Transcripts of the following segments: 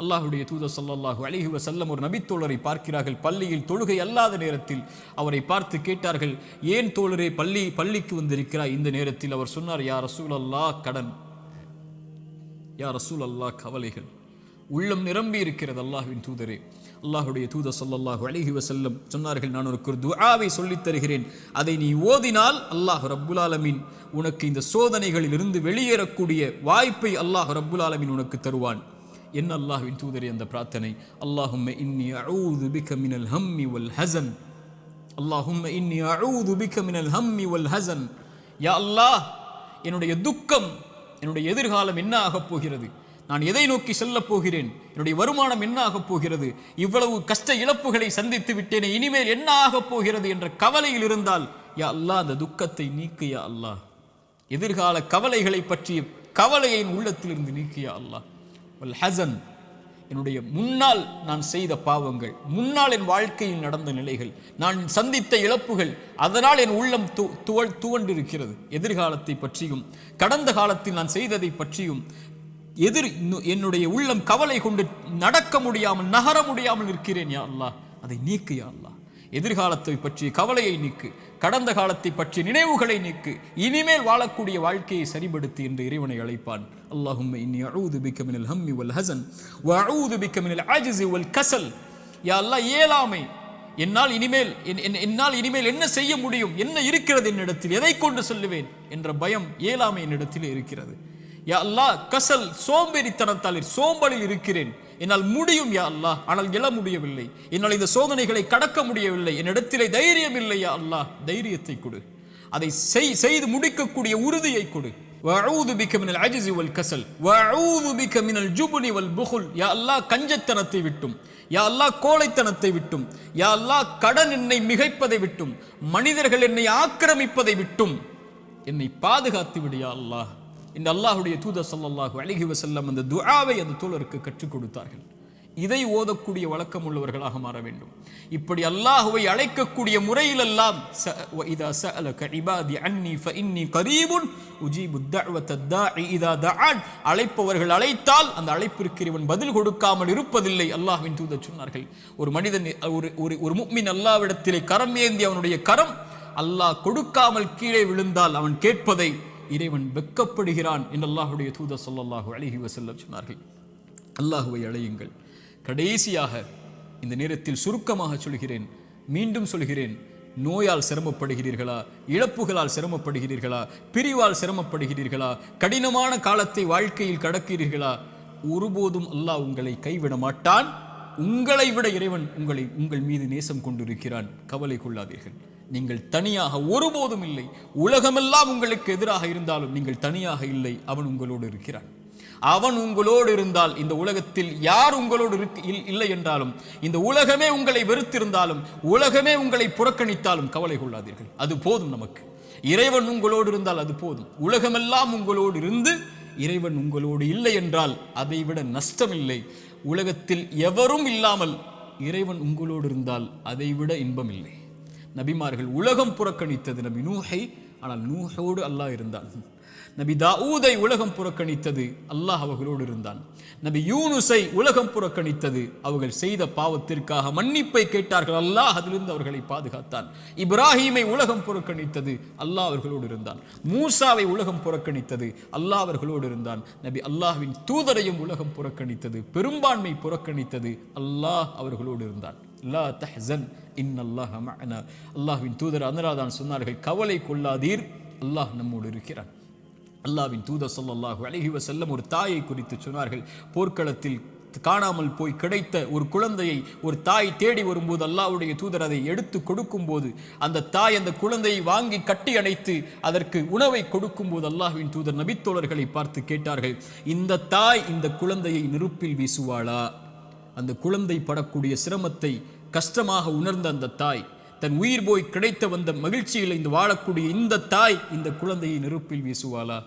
அல்லாஹ்வுடைய தூதர் ஸல்லல்லாஹு அலைஹி வஸல்லம் ஒரு நபித்தோழரை பார்க்கிறார்கள். பள்ளியில் தொழுகை அல்லாத நேரத்தில் அவரை பார்த்து கேட்டார்கள், ஏன் தோழரே பள்ளிக்கு வந்திருக்கிறாய் இந்த நேரத்தில்? அவர் சொன்னார், யா ரசூலல்லாஹ், கடன், யா ரசூலல்லாஹ், கவலைகள், உள்ளம் நிரம்பி இருக்கிறது அல்லாஹ்வின் தூதரே. அல்லாஹ்வுடைய தூதர் ஸல்லல்லாஹு அலைஹி வஸல்லம் சொன்னார்கள், நான் உனக்கு ஒரு துஆவை சொல்லித் தருகிறேன், அதை நீ ஓதினால் அல்லாஹ் ரப்புல் ஆலமீன் உனக்கு இந்த சோதனைகளில் இருந்து வெளியேறக்கூடிய வாய்ப்பை அல்லாஹ் ரப்புல் ஆலமீன் உனக்கு தருவான். என்ன அல்லாஹ்வின் தூதரே அந்த பிரார்த்தனை? அல்லாஹும்ம இன்னி அஊது பிக மினல் ஹம்மி வல் ஹஸன், அல்லாஹும்ம இன்னி அஊது பிக மினல் ஹம்மி வல் ஹஸன். யா அல்லாஹ், என்னுடைய துக்கம், என்னுடைய எதிர்காலம் என்ன ஆகப் போகிறது, நான் எதை நோக்கி செல்லப் போகிறேன், என்னுடைய வருமானம் என்ன ஆகப் போகிறது, இவ்வளவு கஷ்ட இழப்புகளை சந்தித்து விட்டேனே, இனிமேல் என்ன ஆகப் போகிறது என்ற கவலையில் இருந்தால், யா அல்லாஹ் அந்த துக்கத்தை நீக்கு யா அல்லாஹ். எதிர்கால கவலைகளை பற்றிய கவலையை உள்ளத்திலிருந்து நீக்கு யா அல்லாஹ். வல் ஹஸன், என்னுடைய முன்னால் நான் செய்த பாவங்கள், முன்னால் என் வாழ்க்கையில் நடந்த நிலைகள், நான் சந்தித்த இழப்புகள், அதனால் என் உள்ளம் துவண்டிருக்கிறது. எதிர்காலத்தை பற்றியும் கடந்த காலத்தில் நான் செய்ததை பற்றியும் என்னுடைய உள்ளம் கவலை கொண்டு நடக்க முடியாமல், நகர முடியாமல் இருக்கிறேன் யா அல்லாஹ், அதை நீக்கு யா அல்லாஹ். எதிர்காலத்தை பற்றிய கவலையை நீக்கு, கடந்த காலத்தை பற்றிய நினைவுகளை நீக்கு, இனிமேல் வாழக்கூடிய வாழ்க்கையை சரிபடுத்து என்று இறைவனை அழைப்பான். அல்லாஹும்ம இன்னி அஊது பிக மினல் ஹம்மி வல் ஹஸன் வ அஊது பிக மினல் அஜ்ஸி வல் கஸல். யா அல்லாஹ், இயலாமை, என்னால் இனிமேல் என்ன செய்ய முடியும், என்ன இருக்கிறது என்னிடத்தில், எதை கொண்டு சொல்லுவேன் என்ற பயம், இயலாமை என்னிடத்தில் இருக்கிறது. யா அல்லாஹ், கசல், சோம்பேறித்தனத்தால் சோம்பலில் இருக்கிறேன், என்னால் முடியும் யா அல்லாஹ், ஆனால் எழ முடியவில்லை, என்னால் இந்த சோதனைகளை கடக்க முடியவில்லை, என்னிடத்திலே தைரியம் இல்லை யா அல்லாஹ், தைரியத்தை கொடு, அதை செய்து முடிக்கக்கூடிய உறுதியை கொடு. வஅஊது பிக மினல் அஜ்ஸி வல் கஸல் வஅஊது பிக மினல் ஜுப்னி வல் புகுல். யா அல்லாஹ், கஞ்சத்தனத்தை விட்டும், யா அல்லாஹ் கோழைத்தனத்தை விட்டும், யா அல்லாஹ் கடன் என்னை மிகைப்பதை விட்டும், மனிதர்கள் என்னை ஆக்கிரமிப்பதை விட்டும் என்னை பாதுகாத்து விடு யா அல்லாஹ். இந்த அல்லாஹ்வுடைய தூதர் ஸல்லல்லாஹு அலைஹி வஸல்லம் அந்த துஆவை அந்த தோழருக்கு கற்றுக் கொடுத்தார்கள். இதை ஓதக்கூடிய வழக்கம் உள்ளவர்களாக மாற வேண்டும். இப்படி அல்லாஹ்வை அழைக்கக்கூடிய முறையிலெல்லாம் இதா சஅலக இபாதி அன்னி ஃபஇன்னி கரீபுன் உஜீபு தஅவத தாஇ இதா தஆன். அழைப்பவர்கள் அழைத்தால் அந்த அழைப்பிற்கு இவன் பதில் கொடுக்காமல் இருப்பதில்லை. அல்லாஹ்வின் தூதர் சொன்னார்கள், ஒரு மனிதன், ஒரு முஃமின் அல்லாஹ்விடத்திலே கரம் ஏந்தி அவனுடைய கரம் அல்லாஹ் கொடுக்காமல் கீழே விழுந்தால் அவன் கேட்பதை இறைவன் வெட்கப்படுகிறான் என்று அல்லாஹ்வுடைய தூதர் ஸல்லல்லாஹு அலைஹி வஸல்லம் சொன்னார்கள். அல்லாஹ்வை அழையுங்கள். கடைசியாக இந்த நேரத்தில் சுருக்கமாக சொல்கிறேன், மீண்டும் சொல்கிறேன், நோயால் சிரமப்படுகிறீர்களா, இழப்புகளால் சிரமப்படுகிறீர்களா, பிரிவால் சிரமப்படுகிறீர்களா, கடினமான காலத்தை வாழ்க்கையில் கடக்கிறீர்களா, ஒருபோதும் அல்லாஹ் உங்களை கைவிட மாட்டான். உங்களை விட இறைவன் உங்கள் மீது நேசம் கொண்டிருக்கிறான். கவலை கொள்ளாதீர்கள். நீங்கள் தனியாக ஒருபோதும் இல்லை. உலகமெல்லாம் உங்களுக்கு எதிராக இருந்தாலும் நீங்கள் தனியாக இல்லை. அவன் உங்களோடு இருக்கிறான். அவன் உங்களோடு இருந்தால், இந்த உலகத்தில் யார் உங்களோடு இல்லை என்றாலும், இந்த உலகமே உங்களை வெறுத்திருந்தாலும், உலகமே உங்களை புறக்கணித்தாலும் கவலை கொள்ளாதீர்கள். அது போதும் நமக்கு. இறைவன் உங்களோடு இருந்தால் அது போதும். உலகமெல்லாம் உங்களோடு இருந்து இறைவன் உங்களோடு இல்லை என்றால் அதை விட நஷ்டம் இல்லை. உலகத்தில் எவரும் இல்லாமல் இறைவன் உங்களோடு இருந்தால் அதை விட இன்பம் இல்லை. நபிமார்கள் உலகம் புறக்கணித்தது நபி நூஹை, ஆனால் நூஹோடு அல்லாஹ் இருந்தான். நபி தாவூதை உலகம் புறக்கணித்தது, அல்லாஹ் அவர்களோடு இருந்தான். நபி யூனுஸை உலகம் புறக்கணித்தது, அவர்கள் செய்த பாவத்திற்காக மன்னிப்பை கேட்டார்கள், அல்லாஹ் அதிலிருந்து அவர்களை பாதுகாத்தான். இப்ராஹீமை உலகம் புறக்கணித்தது, அல்லாஹ் அவர்களோடு இருந்தான். மூசாவை உலகம் புறக்கணித்தது, அல்லாஹ் அவர்களோடு இருந்தான். நபி அல்லாஹ்வின் தூதரையும் உலகம் புறக்கணித்தது, பெரும்பான்மை புறக்கணித்தது, அல்லாஹ் அவர்களோடு இருந்தான். லா தஹ்சன் இன்னல்லாஹ மஅனா. அல்லாஹ்வின் தூதர் அதனால்தான் சொன்னார்கள், கவலை கொள்ளாதீர், அல்லாஹ் நம்மோடு இருக்கிறான். அல்லாஹ்வின் தூதர் ஸல்லல்லாஹு அலைஹி வஸல்லம் ஒரு தாயை குறித்து சொன்னார்கள். போர்க்களத்தில் காணாமல் போய் கிடைத்த ஒரு குழந்தையை ஒரு தாய் தேடி வரும்போது அல்லாஹ்வுடைய தூதர் அதை எடுத்து கொடுக்கும்போது, அந்த தாய் அந்த குழந்தையை வாங்கி கட்டி அணைத்து அதற்கு உணவை கொடுக்கும்போது அல்லாஹ்வின் தூதர் நபித்தோழர்களை பார்த்து கேட்டார்கள், இந்த தாய் இந்த குழந்தையை நெருப்பில் வீசுவாளா? அந்த குழந்தை படக்கூடிய சிரமத்தை கஷ்டமாக உணர்ந்த அந்த தாய், தன் உயிர் போய் கிடைத்த வந்த மகிழ்ச்சியில் இந்த வாழக்கூடிய இந்த தாய் இந்த குழந்தையை நெருப்பில் வீசுவாளா?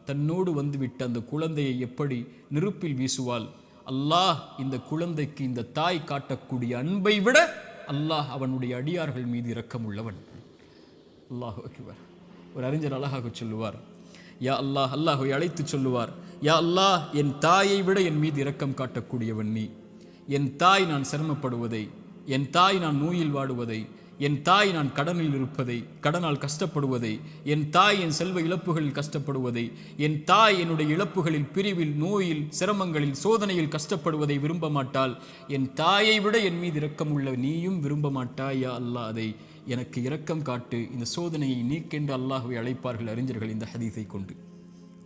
தன்னோடு வந்துவிட்ட அந்த குழந்தையை எப்படி நெருப்பில் வீசுவாள்? அல்லாஹ் இந்த குழந்தைக்கு இந்த தாய் காட்டக்கூடிய அன்பை விட அல்லாஹ் அவனுடைய அடியார்கள் மீது இரக்கம் உள்ளவன். அல்லாஹ் அக்பர். ஒரு அறிஞர் அழகாக சொல்லுவார், யா அல்லாஹ், அல்லாஹ்வை அழைத்து சொல்லுவார், யா அல்லாஹ், என் தாயை விட என் மீது இரக்கம் காட்டக்கூடியவன் நீ. என் தாய் நான் சிரமப்படுவதை, என் தாய் நான் நோயில் வாடுவதை, என் தாய் நான் கடனில் இருப்பதை, கடனால் கஷ்டப்படுவதை, என் தாய் என் செல்வ இழப்புகளில் கஷ்டப்படுவதை, என் தாய் என்னுடைய இழப்புகளில், பிரிவில், நோயில், சிரமங்களில், சோதனையில் கஷ்டப்படுவதை விரும்ப மாட்டாள். என் தாயை விட என் மீது இரக்கம் உள்ள நீயும் விரும்ப மாட்டாய். யா அல்லாஹ், அதை எனக்கு இரக்கம் காட்டு, இந்த சோதனையை நீக்கென்று அல்லாஹ்வை அழைப்பார்கள் அறிஞர்கள் இந்த ஹதீஸை கொண்டு.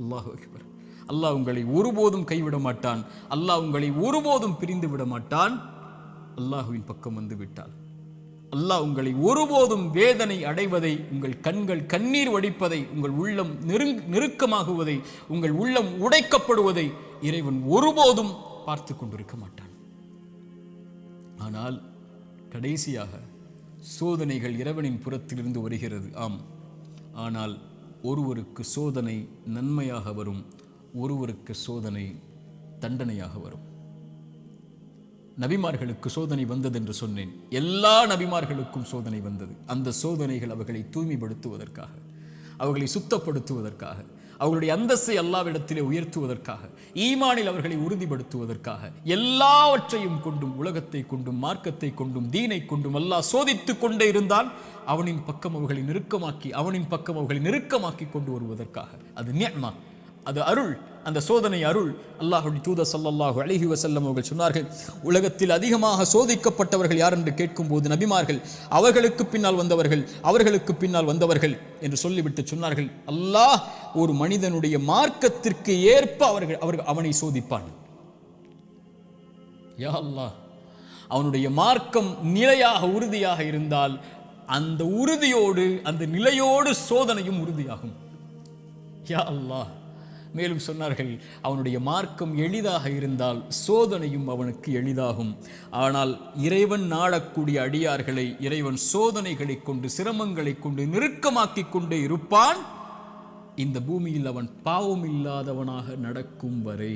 அல்லாஹு அக்பர். அல்லாஹ் உங்களை ஒருபோதும் கைவிட மாட்டான். அல்லாஹ் உங்களை ஒருபோதும் பிரிந்து விட மாட்டான். அல்லாஹுவின் பக்கம் வந்து விட்டால் அல்லாஹ் உங்களை ஒருபோதும் வேதனை அடைவதை, உங்கள் கண்கள் கண்ணீர் வடிப்பதை, உங்கள் உள்ளம் நெருக்கமாகுவதை, உங்கள் உள்ளம் உடைக்கப்படுவதை இறைவன் ஒருபோதும் பார்த்து கொண்டிருக்க மாட்டான். ஆனால் கடைசியாக சோதனைகள் இறைவனின் புறத்திலிருந்து வருகிறது. ஆம், ஆனால் ஒருவருக்கு சோதனை நன்மையாக வரும், ஒருவருக்கு சோதனை தண்டனையாக வரும். நபிமார்களுக்கு சோதனை வந்தது என்று சொன்னேன். எல்லா நபிமார்களுக்கும் சோதனை வந்தது. அந்த சோதனைகள் அவர்களை தூய்மைப்படுத்துவதற்காக, அவர்களை சுத்தப்படுத்துவதற்காக, அவர்களுடைய அந்தஸ்தை அல்லாஹ்விடத்திலே உயர்த்துவதற்காக, ஈமானில் அவர்களை உறுதிப்படுத்துவதற்காக, எல்லாவற்றையும் கொண்டும், உலகத்தை கொண்டும், மார்க்கத்தை கொண்டும், தீனை கொண்டும் அல்லாஹ் சோதித்துக் கொண்டே இருந்தால் அவனின் பக்கம் அவர்களை நெருக்கமாக்கி, அவனின் பக்கம் அவர்களை நெருக்கமாக்கி கொண்டு வருவதற்காக. அது நிஅமா, அது அருள். அந்த சோதனை அருள். அல்லாஹ்வுடைய தூதர் ஸல்லல்லாஹு அலைஹி வஸல்லம் அவர்கள் சொன்னார்கள், உலகத்தில் அதிகமாக சோதிக்கப்பட்டவர்கள் யார் என்று கேட்கும்போது நபிமார்கள், அவர்களுக்கு பின்னால் வந்தவர்கள், அவர்களுக்கு பின்னால் வந்தவர்கள் என்று சொல்லிவிட்டு சொன்னார்கள், அல்லாஹ் ஒரு மனிதனுடைய மார்க்கத்திற்கு ஏற்ப அவனை சோதிப்பான். யா அல்லாஹ், அவனுடைய மார்க்கம் நிலையாக உறுதியாக இருந்தால் அந்த உறுதியோடு, அந்த நிலையோடு சோதனையும் உறுதியாகும். யா அல்லாஹ். மேலும் சொன்னார்கள், அவனுடைய மார்க்கம் எளிதாக இருந்தால் சோதனையும் அவனுக்கு எளிதாகும். ஆனால் இறைவன் நாடக்கூடிய அடியார்களை இறைவன் சோதனைகளை கொண்டு, சிரமங்களை கொண்டு நெருக்கமாக்கி கொண்டே இருப்பான், இந்த பூமியில் அவன் பாவம் இல்லாதவனாக நடக்கும் வரை.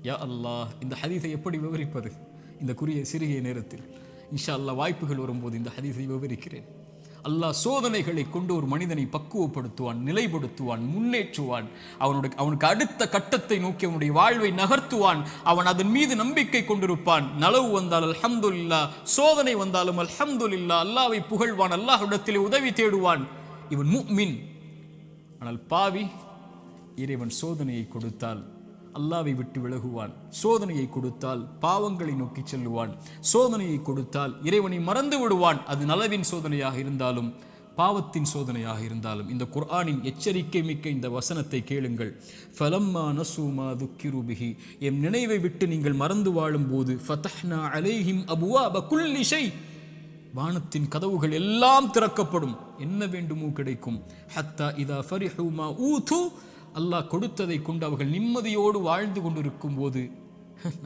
யா அல்லாஹ், இந்த ஹதீஸை எப்படி விவரிப்பது இந்த சிறிய நேரத்தில்? இன்ஷா அல்லாஹ் வாய்ப்புகள் வரும்போது இந்த ஹதீஸை விவரிக்கிறேன். அல்லாஹ் சோதனைகளை கொண்டு ஒரு மனிதனை பக்குவப்படுத்துவான், நிலைப்படுத்துவான், முன்னேற்றுவான். அவனுக்கு அடுத்த கட்டத்தை நோக்கி அவனுடைய வாழ்வை நகர்த்துவான். அவன் அதன் மீது நம்பிக்கை கொண்டிருப்பான். நலவு வந்தால் அல்ஹம்துலில்லாஹ், சோதனை வந்தாலும் அல்ஹம்துலில்லாஹ், அல்லாஹ்வை புகழ்வான், அல்லாஹ்விடத்திலே உதவி தேடுவான். இவன் முஃமின். ஆனால் பாவி, இறைவன் சோதனையை கொடுத்தால் அல்லாஹ்வை விட்டு விலகுவான், சோதனையை கொடுத்தால் பாவங்களை நோக்கி செல்லுவான், சோதனையை கொடுத்தால் இறைவனை மறந்து விடுவான். அது நலவின் சோதனையாக இருந்தாலும் பாவத்தின் சோதனையாக இருந்தாலும். இந்த குர்ஆனின் எச்சரிக்கை மிக்க இந்த வசனத்தை கேளுங்கள். ஃபலம்மா நஸூ மா துக்கிரு பிஹி, எம் நினைவை விட்டு நீங்கள் மறந்து வாழும் போது, ஃபதஹ்னா அலைஹிம் அபுவாப குல்லி ஷை, வானத்தின் கதவுகள் எல்லாம் திறக்கப்படும், என்ன வேண்டுமோ கிடைக்கும். ஹத்தா இதா ஃபரிஹு மா ஊது, அல்லாஹ் கொடுத்ததை கொண்டு அவர்கள் நிம்மதியோடு வாழ்ந்து கொண்டிருக்கும் போது,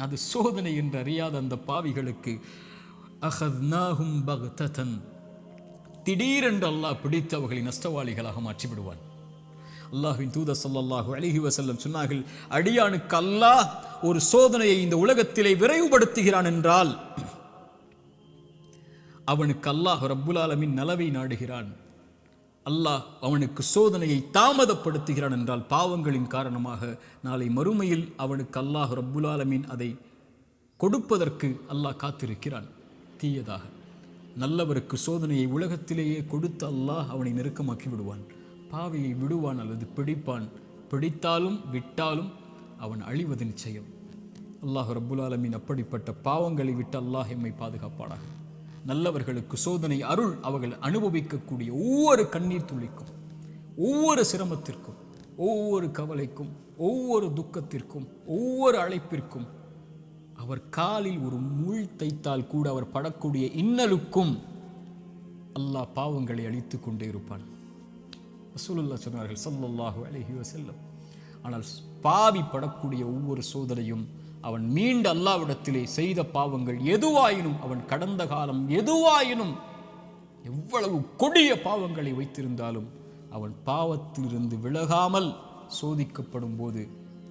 அது சோதனை என்று அறியாத அந்த பாவிகளுக்கு அஹத்னாஹும் பக்ததன், திடீரென்று அல்லாஹ் பிடித்து அவர்களை நஷ்டவாளிகளாக மாற்றிவிடுவான். அல்லாஹ்வின் தூதர் ஸல்லல்லாஹு அலைஹி வஸல்லம் சொன்னார்கள், அடியானுக்கு அல்லாஹ் ஒரு சோதனையை இந்த உலகத்திலே விரைவுபடுத்துகிறான் என்றால் அவனுக்கு அல்லாஹ் ரப்புல் ஆலமீன் நலவை நாடுகிறான். அல்லாஹ் அவனுக்கு சோதனையை தாமதப்படுத்துகிறான் என்றால் பாவங்களின் காரணமாக நாளை மறுமையில் அவனுக்கு அல்லாஹ் ரப்புல் ஆலமீன் அதை கொடுப்பதற்கு அல்லாஹ் காத்திருக்கிறான். தீயதாக நல்லவருக்கு சோதனையை உலகத்திலேயே கொடுத்து அல்லாஹ் அவனை நெருக்கமாக்கி விடுவான். பாவியை விடுவான் அல்லது பிடிப்பான். பிடித்தாலும் விட்டாலும் அவன் அழிவது நிச்சயம். அல்லாஹ் ரப்புல் ஆலமீன் அப்படிப்பட்ட பாவங்களை விட்டு அல்லாஹ் எம்மை பாதுகாப்பானாக. நல்லவர்களுக்கு சோதனை அருள். அவர்கள் அனுபவிக்கக்கூடிய ஒவ்வொரு கண்ணீர் துளிக்கும், ஒவ்வொரு சிரமத்திற்கும், ஒவ்வொரு கவலைக்கும், ஒவ்வொரு துக்கத்திற்கும், ஒவ்வொரு அழைப்பிற்கும், அவர் காலில் ஒரு முள் தைத்தால் கூட அவர் படக்கூடிய இன்னலுக்கும் அல்லாஹ் பாவங்களை அழித்து கொண்டே இருப்பான். ரசூலுல்லாஹ் சொன்னார்கள் ஸல்லல்லாஹு அலைஹி வஸல்லம். ஆனால் பாவி படக்கூடிய ஒவ்வொரு சோதனையும் அவன் மீண்டு அல்லாஹ்விடத்திலே செய்த பாவங்கள் எதுவாயினும், அவன் கடந்த காலம் எதுவாயினும், எவ்வளவு கொடிய பாவங்களை வைத்திருந்தாலும் அவன் பாவத்திலிருந்து விலகாமல் சோதிக்கப்படும் போது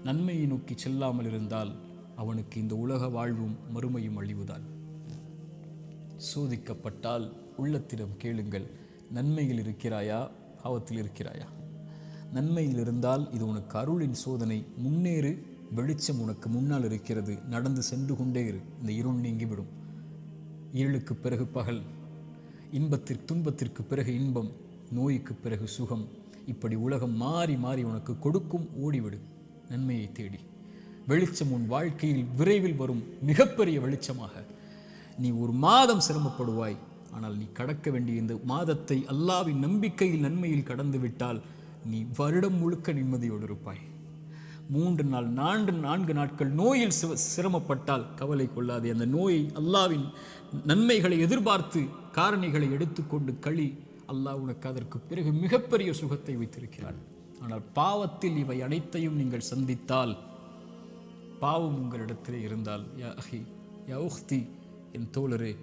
நன்மையை நோக்கி செல்லாமல் இருந்தால் அவனுக்கு இந்த உலக வாழ்வும் மறுமையும் அழிவுதான். சோதிக்கப்பட்டால் உள்ளத்திடம் கேளுங்கள், நன்மையில் இருக்கிறாயா, பாவத்தில் இருக்கிறாயா? நன்மையில் இருந்தால் இது உனக்கு அருளின் சோதனை, முன்னேறு, வெளிச்சம் உனக்கு முன்னால் இருக்கிறது, நடந்து சென்று கொண்டே இரு, இந்த இருள் நீங்கிவிடும். இருளுக்கு பிறகு பகல், துன்பத்திற்கு பிறகு இன்பம், நோய்க்கு பிறகு சுகம், இப்படி உலகம் மாறி மாறி உனக்கு கொடுக்கும். ஓடிவிடு நன்மையை தேடி. வெளிச்சம் உன் வாழ்க்கையில் விரைவில் வரும், மிகப்பெரிய வெளிச்சமாக. நீ ஒரு மாதம் சிரமப்படுவாய், ஆனால் நீ கடக்க வேண்டிய இந்த மாதத்தை அல்லாஹ்வின் நம்பிக்கையில் நன்மையில் கடந்து விட்டால் நீ வருடம் முழுக்க நிம்மதியோடு இருப்பாய். 3 நாள் 4 நாட்கள் நோயில் சிரமப்பட்டால் கவலை கொள்ளாதே. அந்த நோயை அல்லாஹ்வின் நன்மைகளை எதிர்பார்த்து காரணிகளை எடுத்துக்கொண்டு களி. அல்லாஹ் உனக்கு அதற்கு பிறகு மிகப்பெரிய சுகத்தை வைத்திருக்கிறான். ஆனால் பாவத்தில் இவை அனைத்தையும் நீங்கள் சந்தித்தால், பாவம் உங்களிடத்திலே இருந்தால், யா அஹி யா உஹ்தி, என் தோழரே,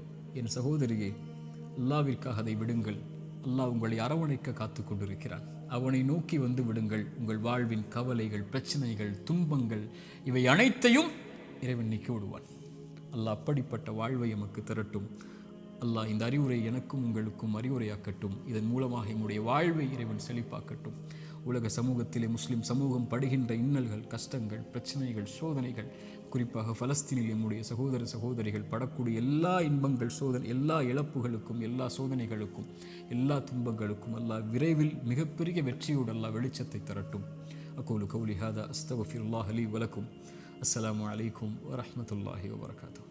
என் சகோதரியே, அல்லாஹ்விற்காக அதை விடுங்கள். அல்லாஹ் உங்களை அரவணைக்க காத்து கொண்டிருக்கிறான். அவனை நோக்கி வந்து விடுங்கள். உங்கள் வாழ்வின் கவலைகள், பிரச்சனைகள், துன்பங்கள் இவை அனைத்தையும் இறைவன் நீக்கி விடுவான். அல்லாஹ் அப்படிப்பட்ட வாழ்வை எமக்கு தரட்டும். அல்லாஹ் இந்த அறிவுரை எனக்கும் உங்களுக்கும் அறிவுரையாக்கட்டும். இதன் மூலமாக என்னுடைய வாழ்வை இறைவன் செழிப்பாக்கட்டும். உலக சமூகத்திலே முஸ்லிம் சமூகம் படுகின்ற இன்னல்கள், கஷ்டங்கள், பிரச்சனைகள், சோதனைகள், குறிப்பாக பலஸ்தீனில் நம்முடைய சகோதர சகோதரிகள் படக்கூடிய எல்லா இன்பங்கள், எல்லா இழப்புகளுக்கும், எல்லா சோதனைகளுக்கும், எல்லா துன்பங்களுக்கும் அல்லாஹ் விரைவில் மிகப்பெரிய வெற்றியோடு அல்லாஹ் வெளிச்சத்தை தரட்டும். அகூலு கௌலி ஹாதா அஸ்தக்ஃபிருல்லாஹ் லீ வலக்கும். அஸ்ஸலாமு அலைக்கும் வரஹ்மத்துல்லாஹி வபரகாத்துஹு.